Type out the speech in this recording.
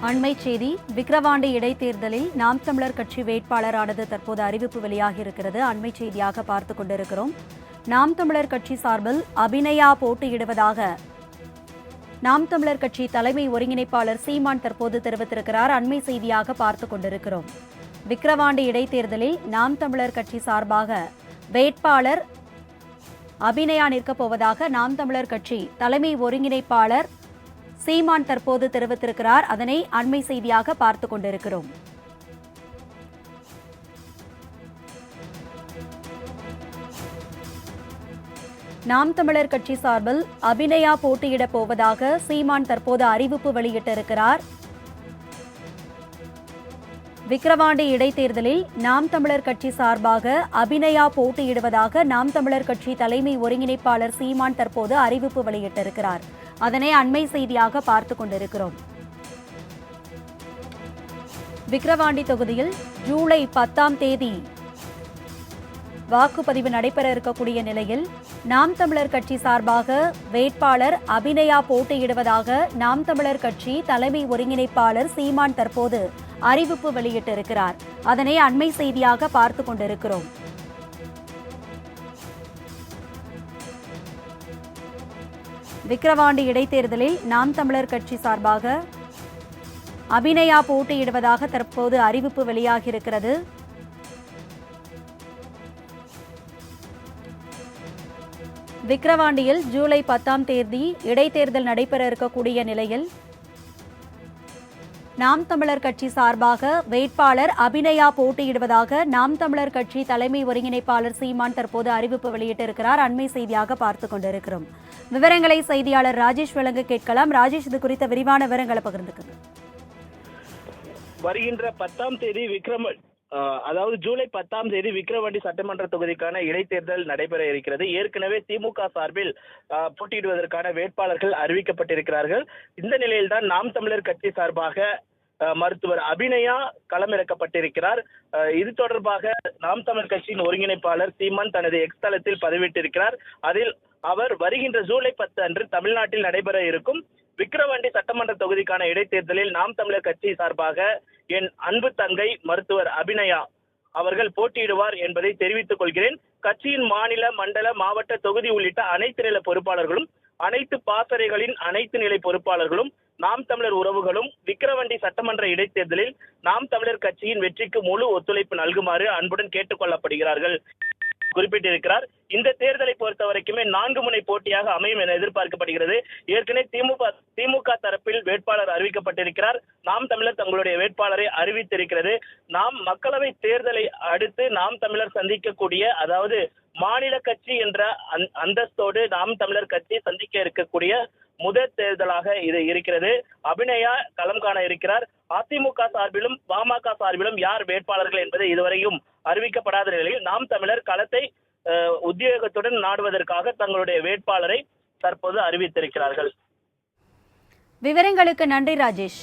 அண்மை செய்தி. விக்கிரவாண்டி இடைத்தேர்தலில் நாம் தமிழர் கட்சி வேட்பாளரானது தற்போது அறிவிப்பு வெளியாகியிருக்கிறது. அண்மை செய்தியாக பார்த்துக் கொண்டிருக்கிறோம். நாம் தமிழர் கட்சி சார்பில் அபிநயா போட்டியிடுவதாக நாம் தமிழர் கட்சி தலைமை ஒருங்கிணைப்பாளர் சீமான் தற்போது தெரிவித்திருக்கிறார். அண்மை செய்தியாக பார்த்துக் கொண்டிருக்கிறோம். விக்கிரவாண்டி இடைத்தேர்தலில் நாம் தமிழர் கட்சி சார்பாக வேட்பாளர் அபிநயா நிற்கப் போவதாக நாம் தமிழர் கட்சி தலைமை ஒருங்கிணைப்பாளர் சீமான் தற்போது தெரிவித்திருக்கிறார். அதனை அண்மை செய்தியாக பார்த்துக் கொண்டிருக்கிறோம். நாம் தமிழர் கட்சி சார்பில் அபிநயா போட்டியிடப் போவதாக சீமான் தற்போது அறிவிப்பு வெளியிட்டிருக்கிறார். விக்கிரவாண்டி இடைத்தேர்தலில் நாம் தமிழர் கட்சி சார்பாக அபிநயா போட்டியிடுவதாக நாம் தமிழர் கட்சி தலைமை ஒருங்கிணைப்பாளர் சீமான் தற்போது அறிவிப்பு வெளியிட்டிருக்கிறார். அதனை அண்மை செய்தியாக பார்த்துக் கொண்டிருக்கிறோம். விக்கிரவாண்டி தொகுதியில் ஜூலை 10ஆம் தேதி வாக்குப்பதிவு நடைபெற இருக்கக்கூடிய நிலையில் நாம் தமிழர் கட்சி சார்பாக வேட்பாளர் அபிநயா போட்டியிடுவதாக நாம் தமிழர் கட்சி தலைமை ஒருங்கிணைப்பாளர் சீமான் தற்போது அறிவிப்பு வெளியிட்டிருக்கிறார். அதனை அண்மை செய்தியாக பார்த்துக் கொண்டிருக்கிறோம். விக்கிரவாண்டி இடைத்தேர்தலில் நாம் தமிழர் கட்சி சார்பாக அபிநயா போட்டியிடுவதாக தற்போது அறிவிப்பு வெளியாகியிருக்கிறது. விக்கிரவாண்டியில் ஜூலை 10ஆம் தேதி இடைத்தேர்தல் நடைபெற இருக்கக்கூடிய நிலையில் நாம் தமிழர் கட்சி சார்பாக வேட்பாளர் அபிநயா போட்டியிடுவதாக நாம் தமிழர் கட்சி தலைமை ஒருங்கிணைப்பாளர் சீமான் தற்போது அறிவிப்பு வெளியிட்டிருக்கிறார். அண்மை செய்தியாக பார்த்துக் கொண்டிருக்கிறோம். விவரங்களை செய்தியாளர் ராஜேஷ் வழங்க கேட்கலாம். ராஜேஷ், இது குறித்த விரிவான விவரங்களை பகிர்ந்துக்குங்க. வருகின்ற 10ஆம் தேதி அதாவது ஜூலை 10ஆம் தேதி விக்கிரவாண்டி சட்டமன்ற தொகுதிக்கான இடைத்தேர்தல் நடைபெற இருக்கிறது. ஏற்கனவே திமுக சார்பில் போட்டியிடுவதற்கான வேட்பாளர்கள் அறிவிக்கப்பட்டிருக்கிறார்கள். இந்த நிலையில்தான் நாம் தமிழர் கட்சி சார்பாக மருத்துவர் அபிநயா களமிறக்கப்பட்டிருக்கிறார். இது தொடர்பாக நாம் தமிழர் கட்சியின் ஒருங்கிணைப்பாளர் சீமான் தனது எக்ஸ் தளத்தில் பதிவிட்டிருக்கிறார். அதில் அவர் வருகின்ற ஜூலை 10 அன்று தமிழ்நாட்டில் நடைபெற இருக்கும் விக்கிரவாண்டி சட்டமன்ற தொகுதிக்கான இடைத்தேர்தலில் நாம் தமிழர் கட்சி சார்பாக என் அன்பு தங்கை மருத்துவர் அபிநயா அவர்கள் போட்டியிடுவார் என்பதை தெரிவித்துக் கொள்கிறேன். கட்சியின் மாநில, மண்டல, மாவட்ட, தொகுதி உள்ளிட்ட அனைத்து நில பொறுப்பாளர்களும், அனைத்து பாசறைகளின் அனைத்து நிலை பொறுப்பாளர்களும், நாம் தமிழர் உறவுகளும் விக்கிரவாண்டி சட்டமன்ற இடைத்தேர்தலில் நாம் தமிழர் கட்சியின் வெற்றிக்கு முழு ஒத்துழைப்பு நல்குமாறு அன்புடன் கேட்டுக் கொள்ளப்படுகிறார்கள் குறிப்பிட்டிருக்கிறார். இந்த தேர்தலை பொறுத்த வரைக்குமே 4 முனை போட்டியாக அமையும் என எதிர்பார்க்கப்படுகிறது. ஏற்கனவே திமுக தரப்பில் வேட்பாளர் அறிவிக்கப்பட்டிருக்கிறார். நாம் தமிழர் தங்களுடைய வேட்பாளரை அறிவித்திருக்கிறது. நாம் மக்களவை தேர்தலை அடுத்து நாம் தமிழர் சந்திக்கக்கூடிய, அதாவது மாநில கட்சி என்ற அந்தஸ்தோடு நாம் தமிழர் கட்சி சந்திக்க இருக்கக்கூடிய முதல் தேர்தலாக இது இருக்கிறது. அபிநயா களம் காண இருக்கிறார். அதிமுக சார்பிலும் பாமக சார்பிலும் யார் வேட்பாளர்கள் என்பது இதுவரையும் அறிவிக்கப்படாத நிலையில் நாம் தமிழர் களத்தை உத்தியோகத்துடன் நாடுவதற்காக தங்களுடைய வேட்பாளரை தற்போது அறிவித்திருக்கிறார்கள். விவரங்களுக்கு நன்றி ராஜேஷ்.